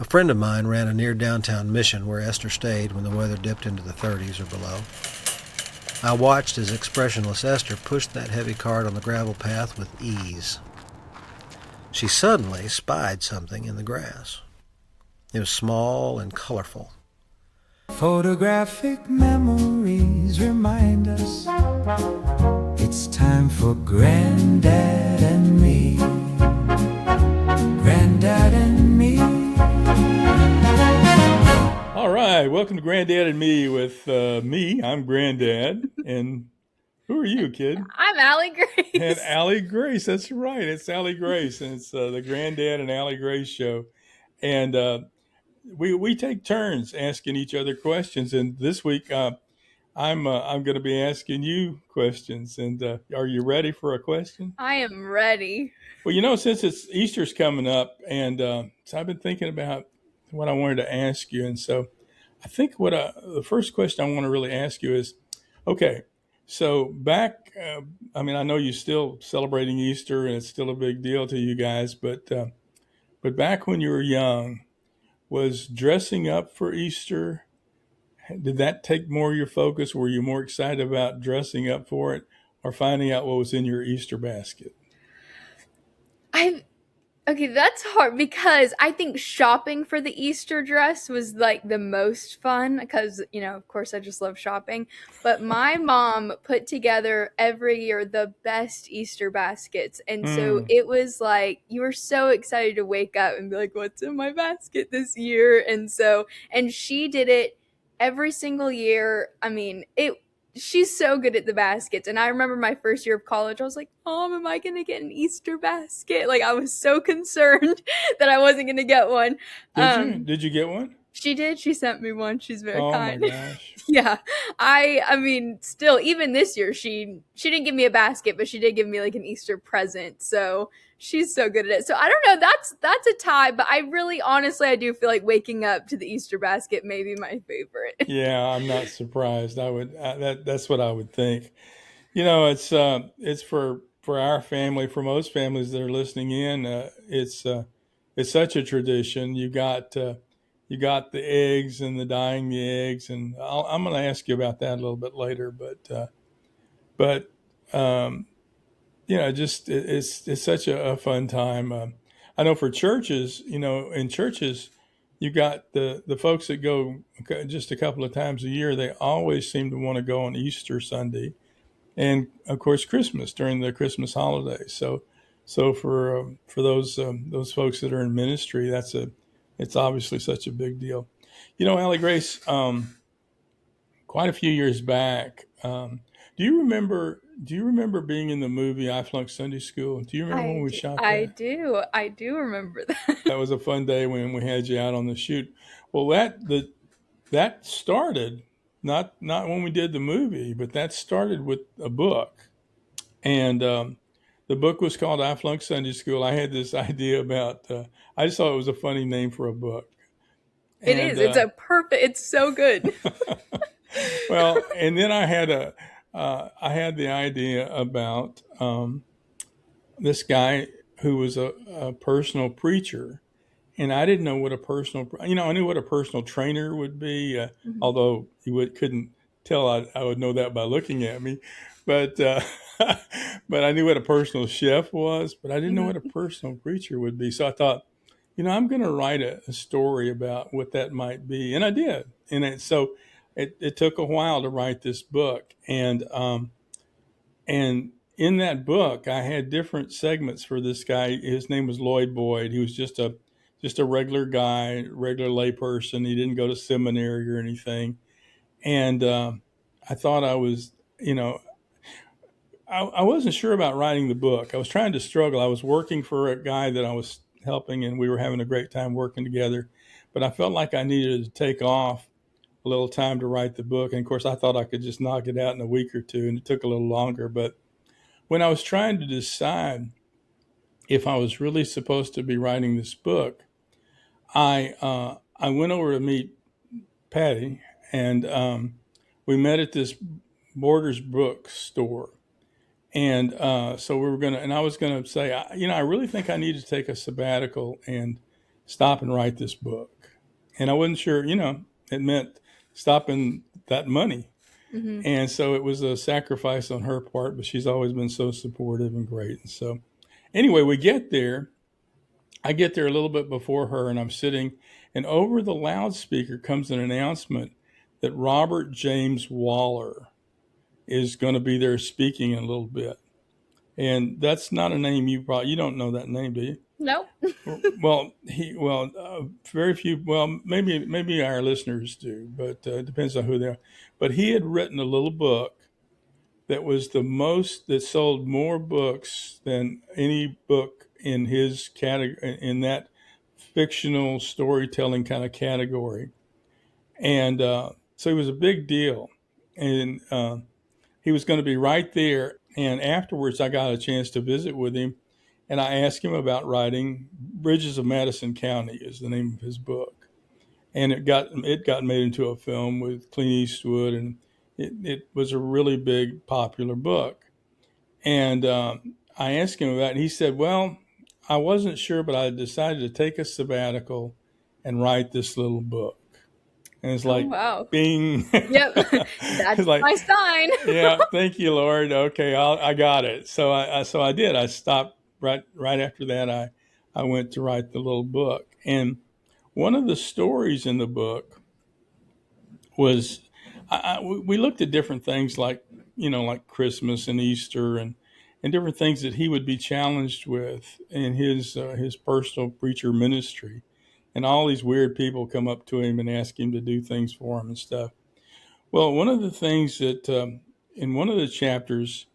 A friend of mine ran a near downtown mission where Esther stayed when the weather dipped into the 30s or below. I watched as expressionless Esther pushed that heavy cart on the gravel path with ease. She suddenly spied something in the grass. It was small and colorful. Photographic memories remind us it's time for GrandDad and Me. GrandDad and Me. All right, welcome to GrandDad and Me with me. I'm GrandDad, and who are you, kid? I'm Allie-Grace. And Allie-Grace, that's right. It's Allie-Grace, and it's the GrandDad and Allie-Grace show. And we take turns asking each other questions. And this week, I'm going to be asking you questions. And are you ready for a question? I am ready. Well, since it's Easter's coming up, and so I've been thinking about what I wanted to ask you. And so I think the first question I want to really ask you is, okay, so back, I know you're still celebrating Easter and it's still a big deal to you guys, but back when you were young, was dressing up for Easter, did that take more of your focus? Were you more excited about dressing up for it or finding out what was in your Easter basket? Okay, that's hard because I think shopping for the Easter dress was like the most fun because, of course I just love shopping. But my mom put together every year the best Easter baskets. And so it was like you were so excited to wake up and be like, what's in my basket this year? And she did it every single year. She's so good at the baskets. And I remember my first year of college, I was like, Mom, am I going to get an Easter basket? Like, I was so concerned that I wasn't going to get one. Did you get one? She did. She sent me one. She's very kind. Oh, my gosh. Yeah. Still, even this year, she didn't give me a basket, but she did give me like an Easter present. So she's so good at it. So I don't know. That's a tie, but I really, honestly, I do feel like waking up to the Easter basket may be my favorite. Yeah, I'm not surprised. That's what I would think. It's for our family, for most families that are listening in. It's such a tradition. You got the eggs and the dyeing the eggs, and I'm going to ask you about that a little bit later. But it's such a fun time. I know for churches, in churches, you got the folks that go just a couple of times a year. They always seem to want to go on Easter Sunday, and of course Christmas during the Christmas holidays. So for those folks that are in ministry, it's obviously such a big deal. Allie-Grace, quite a few years back, do you remember being in the movie I Flunked Sunday School? Do you remember when we shot that? I do remember that. That was a fun day when we had you out on the shoot. Well, that started not when we did the movie, but that started with a book, and the book was called I Flunked Sunday School. I had this idea about. I just thought it was a funny name for a book. It is. It's so good. Well, and then I had the idea about this guy who was a personal preacher, and I didn't know what I knew what a personal trainer would be, although you couldn't tell I would know that by looking at me, but but I knew what a personal chef was, but I didn't know what a personal preacher would be. So I thought, I'm going to write a story about what that might be, and I did, and it took a while to write this book, and in that book, I had different segments for this guy. His name was Lloyd Boyd. He was just a regular guy, regular layperson. He didn't go to seminary or anything. And I thought I was, I wasn't sure about writing the book. I was trying to struggle. I was working for a guy that I was helping, and we were having a great time working together. But I felt like I needed to take off a little time to write the book. And of course, I thought I could just knock it out in a week or two, and it took a little longer. But when I was trying to decide if I was really supposed to be writing this book, I went over to meet Patty, and we met at this Borders bookstore. And so we were and I was gonna say, I really think I need to take a sabbatical and stop and write this book. And I wasn't sure, it meant stopping that money. Mm-hmm. And so it was a sacrifice on her part, but she's always been so supportive and great. And so anyway, we get there. I get there a little bit before her, and I'm sitting, and over the loudspeaker comes an announcement that Robert James Waller is going to be there speaking in a little bit. And that's not a name you don't know that name, do you? Nope. Very few. Well, maybe our listeners do, but it depends on who they are. But he had written a little book that sold more books than any book in his category, in that fictional storytelling kind of category. And so it was a big deal, and he was going to be right there. And afterwards, I got a chance to visit with him. And I asked him about writing. Bridges of Madison County is the name of his book. And it got made into a film with Clint Eastwood, and it was a really big, popular book. And I asked him about it, and he said, well, I wasn't sure, but I decided to take a sabbatical and write this little book. And it's like, wow. Bing. Yep. That's like, my sign. Yeah, thank you, Lord. Okay, I got it. So I did. I stopped. Right after that, I went to write the little book. And one of the stories in the book was, we looked at different things like Christmas and Easter and different things that he would be challenged with in his personal preacher ministry. And all these weird people come up to him and ask him to do things for him and stuff. Well, one of the things that in one of the chapters,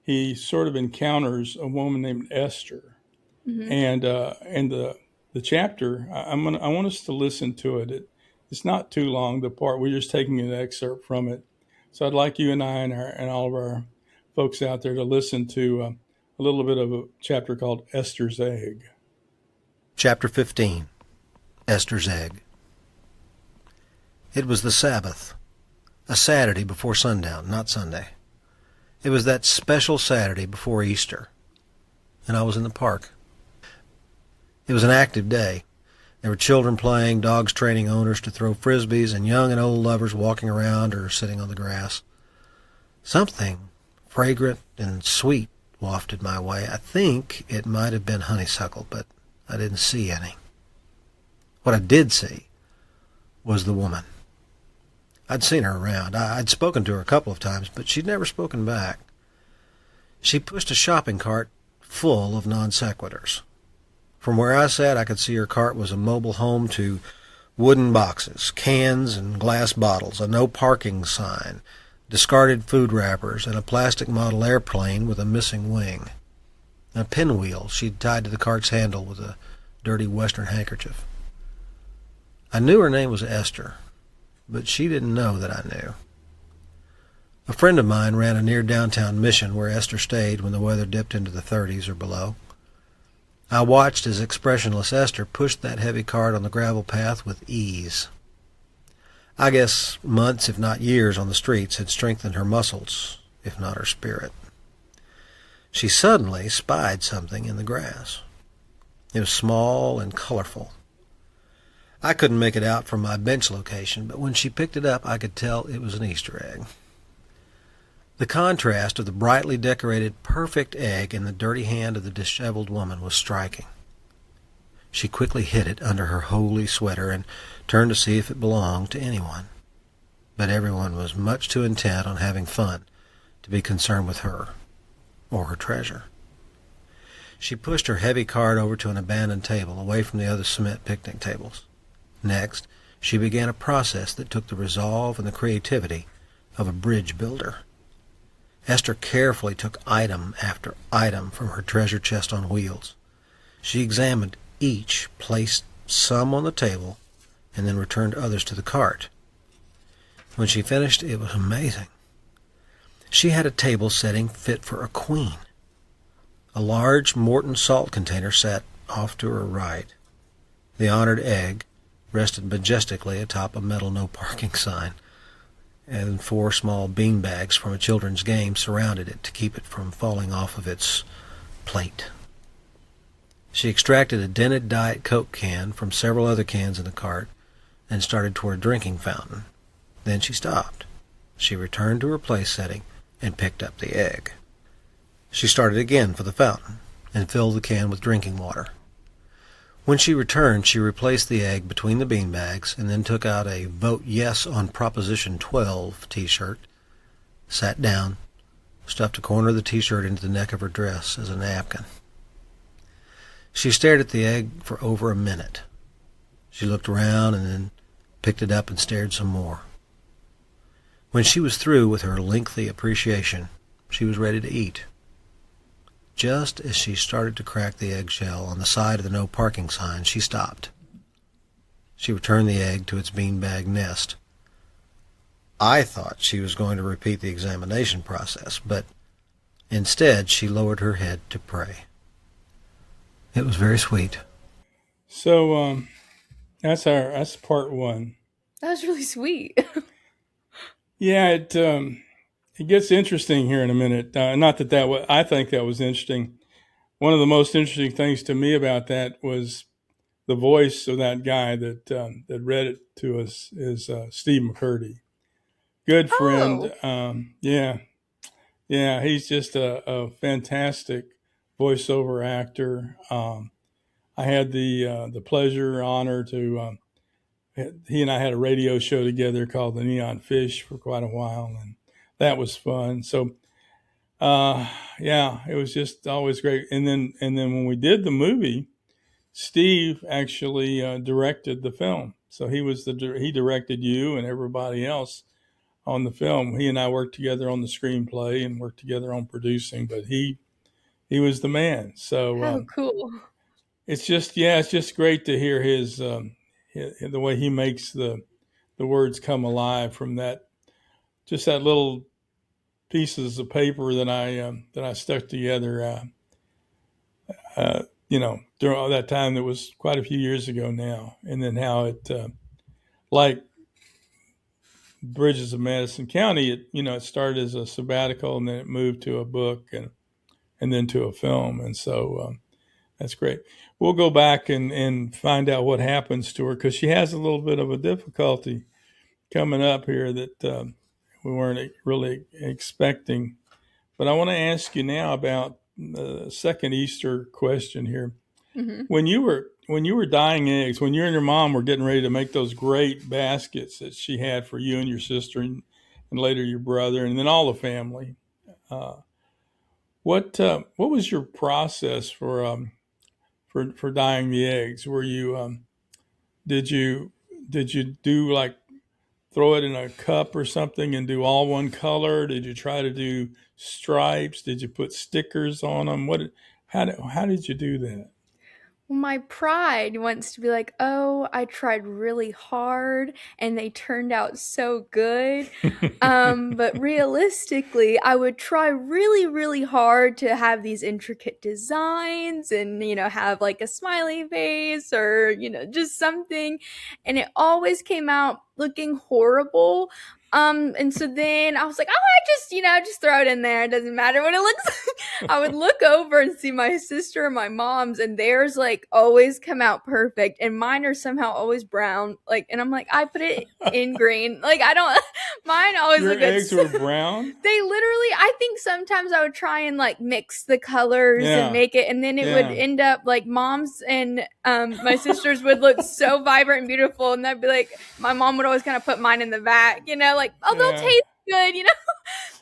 he sort of encounters a woman named Esther. Mm-hmm. And the chapter, I want us to listen to it. It's not too long, the part. We're just taking an excerpt from it. So I'd like you and I and all of our folks out there to listen to a little bit of a chapter called Esther's Egg. Chapter 15, Esther's Egg. It was the Sabbath, a Saturday before sundown, not Sunday. It was that special Saturday before Easter, and I was in the park. It was an active day. There were children playing, dogs training owners to throw frisbees, and young and old lovers walking around or sitting on the grass. Something fragrant and sweet wafted my way. I think it might have been honeysuckle, but I didn't see any. What I did see was the woman. I'd seen her around. I'd spoken to her a couple of times, but she'd never spoken back. She pushed a shopping cart full of non sequiturs. From where I sat, I could see her cart was a mobile home to wooden boxes, cans, and glass bottles, a no parking sign, discarded food wrappers, and a plastic model airplane with a missing wing. A pinwheel she'd tied to the cart's handle with a dirty western handkerchief. I knew her name was Esther, but she didn't know that I knew. A friend of mine ran a near downtown mission where Esther stayed when the weather dipped into the 30s or below. I watched as expressionless Esther pushed that heavy cart on the gravel path with ease. I guess months, if not years, on the streets had strengthened her muscles, if not her spirit. She suddenly spied something in the grass. It was small and colorful. I couldn't make it out from my bench location, but when she picked it up, I could tell it was an Easter egg. The contrast of the brightly decorated, perfect egg in the dirty hand of the disheveled woman was striking. She quickly hid it under her holey sweater and turned to see if it belonged to anyone. But everyone was much too intent on having fun to be concerned with her or her treasure. She pushed her heavy cart over to an abandoned table away from the other cement picnic tables. Next, she began a process that took the resolve and the creativity of a bridge builder. Esther carefully took item after item from her treasure chest on wheels. She examined each, placed some on the table, and then returned others to the cart. When she finished, it was amazing. She had a table setting fit for a queen. A large Morton salt container sat off to her right. The honored egg rested majestically atop a metal no parking sign, and 4 small bean bags from a children's game surrounded it to keep it from falling off of its plate. She extracted a dented Diet Coke can from several other cans in the cart and started toward a drinking fountain. Then she stopped. She returned to her place setting and picked up the egg. She started again for the fountain and filled the can with drinking water. When she returned, she replaced the egg between the bean bags and then took out a Vote Yes on Proposition 12 t-shirt, sat down, stuffed a corner of the t-shirt into the neck of her dress as a napkin. She stared at the egg for over a minute. She looked around and then picked it up and stared some more. When she was through with her lengthy appreciation, she was ready to eat. Just as she started to crack the eggshell on the side of the no parking sign, she stopped. She returned the egg to its beanbag nest. I thought she was going to repeat the examination process, but instead she lowered her head to pray. It was very sweet. So that's part one. That was really sweet. Yeah, it gets interesting here in a minute. Not that I think that was interesting. One of the most interesting things to me about that was the voice of that guy that read it to us is Steve McCurdy. Good friend. Oh. Yeah, he's just a fantastic voiceover actor. I had the pleasure, honor to. He and I had a radio show together called The Neon Fish for quite a while, and that was fun. So, it was just always great. And then when we did the movie, Steve actually directed the film. So he directed you and everybody else on the film. He and I worked together on the screenplay and worked together on producing, but he was the man. So cool. It's just great to hear the way he makes the words come alive from that little pieces of paper that I stuck together, during all that time. That was quite a few years ago now. And then how it, like Bridges of Madison County, it started as a sabbatical and then it moved to a book and then to a film. And so that's great. We'll go back and find out what happens to her, because she has a little bit of a difficulty coming up here that we weren't really expecting. But I want to ask you now about the second Easter question here. Mm-hmm. When you were dyeing eggs, when you and your mom were getting ready to make those great baskets that she had for you and your sister and later your brother and then all the family, what was your process for dyeing the eggs? Were you did you do like throw it in a cup or something and do all one color? Did you try to do stripes? Did you put stickers on them? How did you do that? My pride wants to be like, oh, I tried really hard and they turned out so good. But realistically, I would try really, really hard to have these intricate designs and, have like a smiley face or, just something. And it always came out looking horrible. And so then I was like, just throw it in there. It doesn't matter what it looks like. I would look over and see my sister and my mom's, and theirs like always come out perfect. And mine are somehow always brown. And I'm like, I put it in green. Mine always Your look good. eggs were brown? They literally, I think sometimes I would try and mix the colors and make it. And then it would end up like mom's and my sister's would look so vibrant and beautiful. And that'd be like, my mom would always kind of put mine in the back, they'll taste good,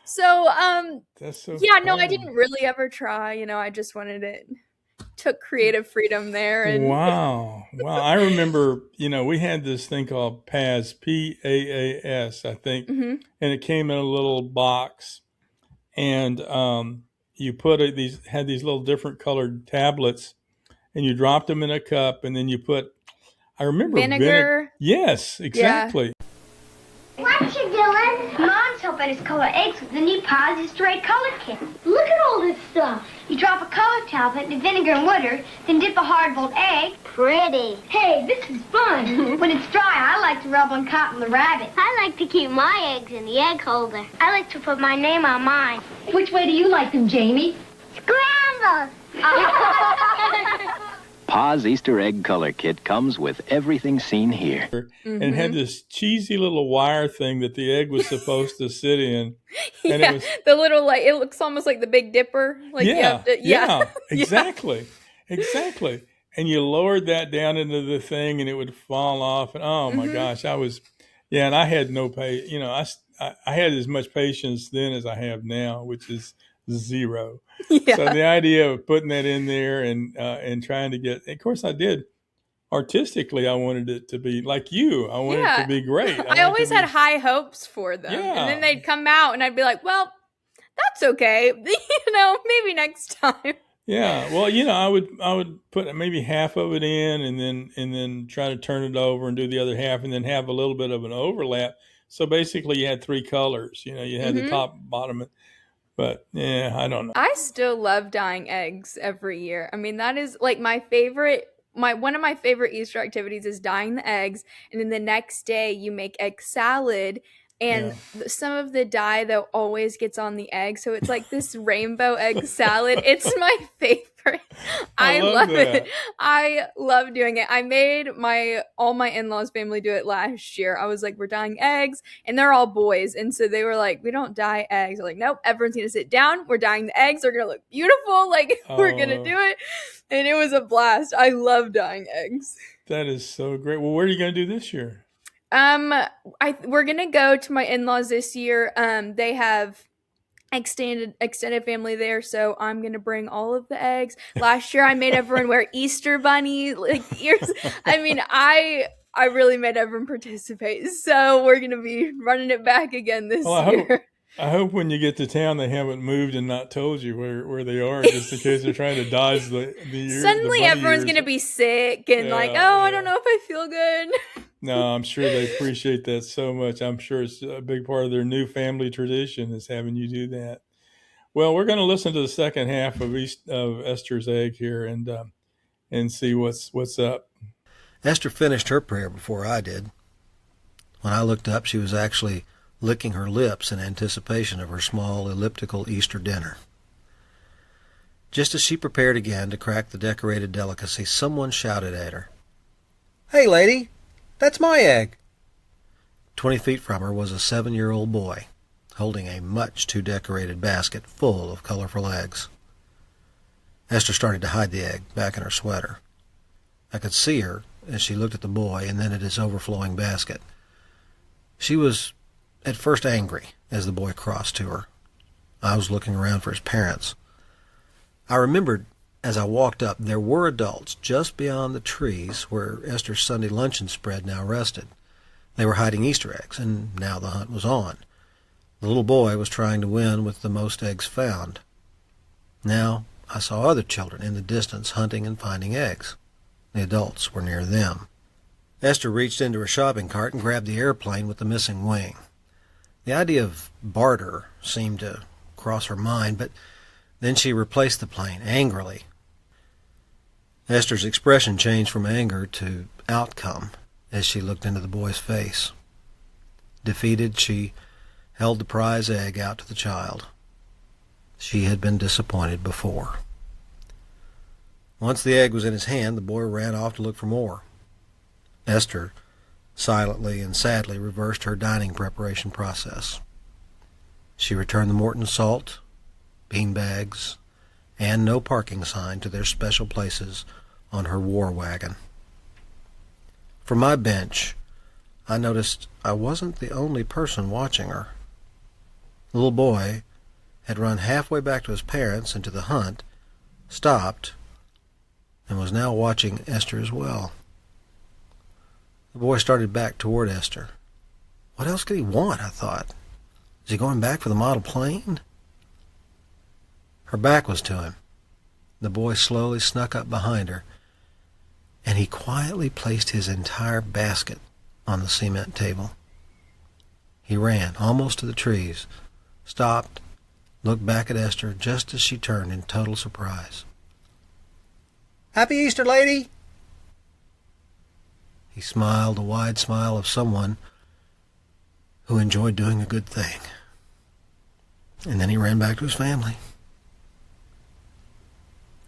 So, that's so yeah, no, funny. I didn't really ever try, I just wanted it. Took creative freedom there. And Wow. I remember, we had this thing called PAS, PAAS, I think, mm-hmm. and it came in a little box, and you had these little different colored tablets, and you dropped them in a cup, and then you put, I remember vinegar. Yes, exactly. Yeah. What you doing? Mom's helping us color eggs with the new Positive Straight color kit. Look at all this stuff. You drop a color tablet in vinegar and water, then dip a hard-boiled egg. Pretty. Hey, this is fun. When it's dry, I like to rub on Cotton the rabbit. I like to keep my eggs in the egg holder. I like to put my name on mine. Which way do you like them, Jamie? Scrambled. Pa's Easter egg color kit comes with everything seen here. And it had this cheesy little wire thing that the egg was supposed to sit in. And Yeah, it was, the little, like, it looks almost like the Big Dipper. Like you have to, exactly. Exactly. And you lowered that down into the thing and it would fall off. And oh my gosh, and I had no I had as much patience then as I have now, which is zero. Yeah. So the idea of putting that in there and trying to get, of course I did. Artistically, I wanted it to be like you. I wanted it to be great. I always had high hopes for them. Yeah. And then they'd come out and I'd be like, well, that's okay. Maybe next time. Yeah. Well, I would put maybe half of it in and then try to turn it over and do the other half and then have a little bit of an overlap. So basically you had three colors. You had the top, bottom, but yeah, I don't know. I still love dyeing eggs every year. I mean, that is like my favorite. One of my favorite Easter activities is dyeing the eggs, and then the next day you make egg salad, and some of the dye though always gets on the egg, so it's like this rainbow egg salad. It's my favorite. I love it. I love doing it. I made all my in-laws family do it last year. I was like, we're dyeing eggs, and they're all boys, and so they were like, we don't dye eggs. I'm like, nope, everyone's gonna sit down. We're dyeing the eggs. They're gonna look beautiful. Like we're gonna do it. And it was a blast. I love dyeing eggs. That is so great. Well, where are you going to do this year? We're gonna go to my in-laws this year. They have extended family there, so I'm gonna bring all of the eggs. Last year, I made everyone wear Easter bunny ears. I mean, I really made everyone participate. So we're gonna be running it back again this year. I hope when you get to town they haven't moved and not told you where they are, just in case they're trying to dodge the ears. Suddenly everyone's going to be sick and I don't know if I feel good. No, I'm sure they appreciate that so much. I'm sure it's a big part of their new family tradition is having you do that. Well, we're going to listen to the second half of Esther's egg here and see what's up. Esther finished her prayer before I did. When I looked up, she was actually licking her lips in anticipation of her small elliptical Easter dinner. Just as she prepared again to crack the decorated delicacy, someone shouted at her, "Hey, lady, that's my egg." 20 feet from her was a 7-year-old boy, holding a much too decorated basket full of colorful eggs. Esther started to hide the egg back in her sweater. I could see her as she looked at the boy and then at his overflowing basket. She was at first angry as the boy crossed to her. I was looking around for his parents. I remembered as I walked up there were adults just beyond the trees where Esther's Sunday luncheon spread now rested. They were hiding Easter eggs, and now the hunt was on. The little boy was trying to win with the most eggs found. Now I saw other children in the distance hunting and finding eggs. The adults were near them. Esther reached into her shopping cart and grabbed the airplane with the missing wing. The idea of barter seemed to cross her mind, but then she replaced the plane angrily. Esther's expression changed from anger to outcome as she looked into the boy's face. Defeated, she held the prize egg out to the child. She had been disappointed before. Once the egg was in his hand, the boy ran off to look for more. Esther silently and sadly reversed her dining preparation process. She returned the Morton salt, bean bags, and no parking sign to their special places on her war wagon. From my bench, I noticed I wasn't the only person watching her. The little boy had run halfway back to his parents and to the hunt, stopped, and was now watching Esther as well. The boy started back toward Esther. What else could he want, I thought. Is he going back for the model plane? Her back was to him. The boy slowly snuck up behind her, and he quietly placed his entire basket on the cement table. He ran almost to the trees, stopped, looked back at Esther just as she turned in total surprise. "Happy Easter, lady!" He smiled, a wide smile of someone who enjoyed doing a good thing. And then he ran back to his family.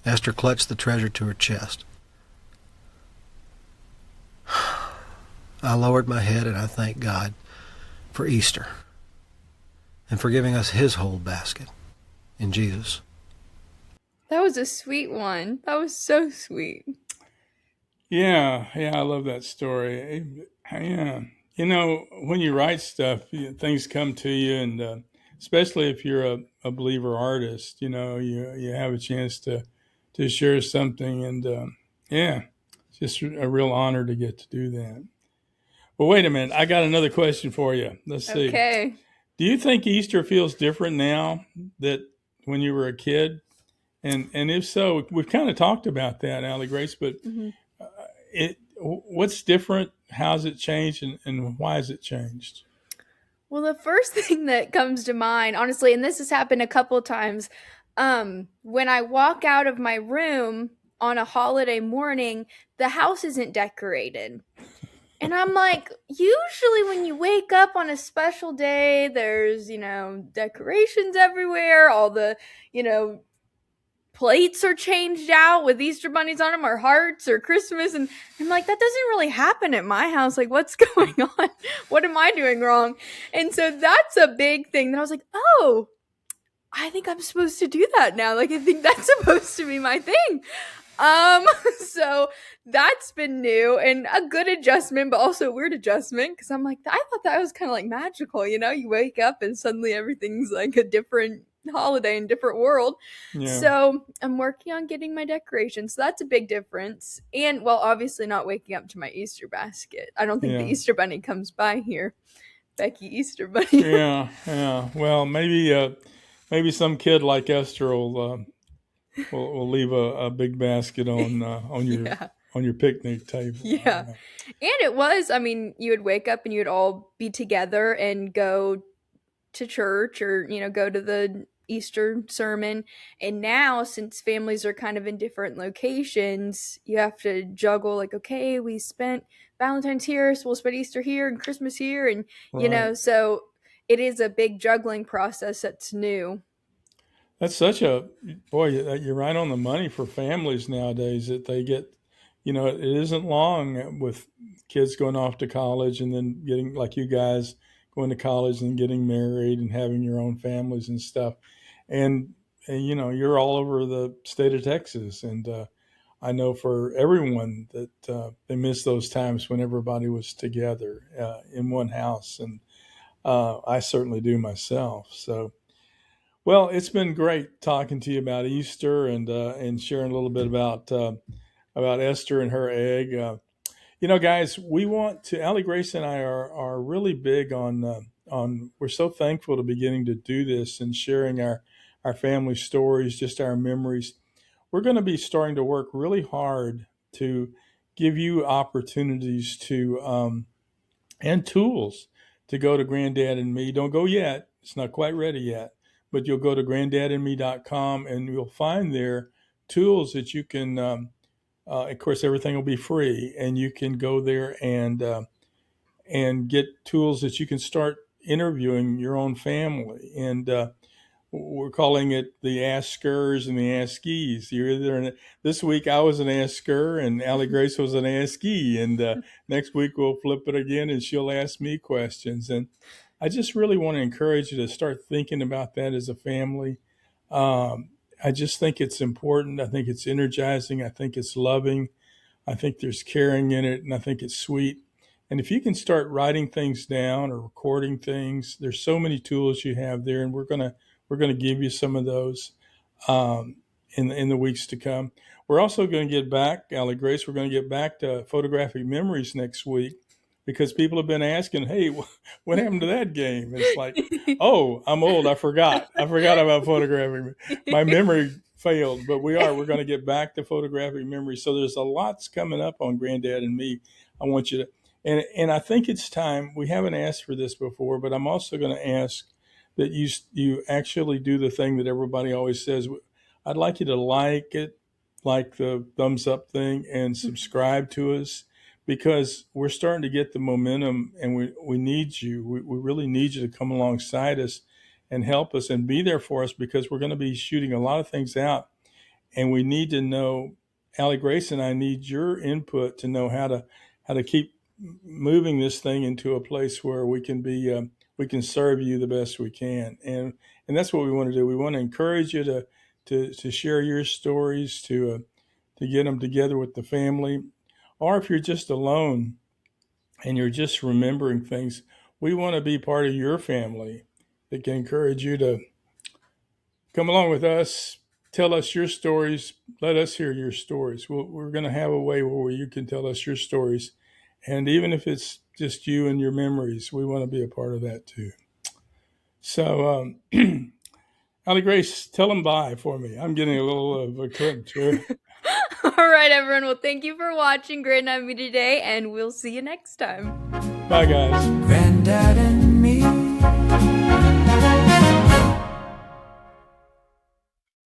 Esther clutched the treasure to her chest. I lowered my head and I thanked God for Easter and for giving us his whole basket in Jesus. That was a sweet one. That was so sweet. Yeah, I love that story. Yeah, when you write stuff, things come to you, and especially if you're a believer artist, you have a chance to share something, and yeah, it's just a real honor to get to do that. Well, wait a minute, I got another question for you. Let's see. Okay. Do you think Easter feels different now that when you were a kid? And if so, we've kind of talked about that, Allie-Grace, but what's different? How's it changed, and why has it changed? Well, the first thing that comes to mind, honestly, and this has happened a couple times, when I walk out of my room on a holiday morning, the house isn't decorated. And I'm like, usually when you wake up on a special day, there's, decorations everywhere, all the, plates are changed out with Easter bunnies on them or hearts or Christmas. And I'm like, that doesn't really happen at my house. Like, what's going on? What am I doing wrong? And so that's a big thing that I was like, oh, I think I'm supposed to do that now. Like, I think that's supposed to be my thing. So that's been new and a good adjustment, but also a weird adjustment because I'm like, I thought that was kind of like magical, you wake up and suddenly everything's like a different holiday in different world. Yeah. So I'm working on getting my decorations. So that's a big difference. And well, obviously not waking up to my Easter basket. I don't think the Easter bunny comes by here. Becky Easter bunny. Yeah. Well, maybe some kid like Esther will leave a big basket on your picnic table. Yeah. And it was, you would wake up and you would all be together and go to church or, go to the Easter sermon. And now, since families are kind of in different locations, you have to juggle like, okay, we spent Valentine's here, so we'll spend Easter here and Christmas here. And, so it is a big juggling process that's new. That's you're right on the money for families nowadays that they get, it isn't long with kids going off to college and then getting, like you guys, going to college and getting married and having your own families and stuff. And you're all over the state of Texas. And I know for everyone that they miss those times when everybody was together in one house. And I certainly do myself. So, well, it's been great talking to you about Easter and sharing a little bit about Esther and her egg. Guys, we want to. Allie-Grace and I are really big on. We're so thankful to be getting to do this and sharing our family stories, just our memories. We're going to be starting to work really hard to give you opportunities to and tools to go to GrandDad and Me. Don't go yet; it's not quite ready yet. But you'll go to granddadandme.com and you'll find there tools that you can, of course, everything will be free, and you can go there and get tools that you can start interviewing your own family. And we're calling it the askers and the askees. You're either this week I was an asker and Allie-Grace was an askee, and next week we'll flip it again and she'll ask me questions. And I just really want to encourage you to start thinking about that as a family. I just think it's important. I think it's energizing. I think it's loving. I think there's caring in it, and I think it's sweet. And if you can start writing things down or recording things, there's so many tools you have there, and we're gonna give you some of those in the weeks to come. We're also going to get back, Allie-Grace. We're going to get back to photographic memories next week. Because people have been asking, hey, what happened to that game? It's like, oh, I'm old. I forgot about photographing. My memory failed, but we're going to get back to photographic memory. So there's a lot's coming up on GrandDad and Me. I want you to, and I think it's time. We haven't asked for this before, but I'm also going to ask that you actually do the thing that everybody always says. I'd like you to like it, like the thumbs up thing, and subscribe to us. Because we're starting to get the momentum, and we need you. We really need you to come alongside us and help us and be there for us, because we're going to be shooting a lot of things out. And we need to know, Allie-Grace and I need your input to know how to keep moving this thing into a place where we can serve you the best we can, and that's what we want to do. We want to encourage you to share your stories, to get them together with the family, or if you're just alone and you're just remembering things, we want to be part of your family that can encourage you to come along with us, tell us your stories, let us hear your stories. We're going to have a way where you can tell us your stories. And even if it's just you and your memories, we want to be a part of that too. So, Allie-Grace, tell them bye for me. I'm getting a little of a cringe here. All right, everyone. Well, thank you for watching GrandDad and Me today, and we'll see you next time. Bye, guys. GrandDad and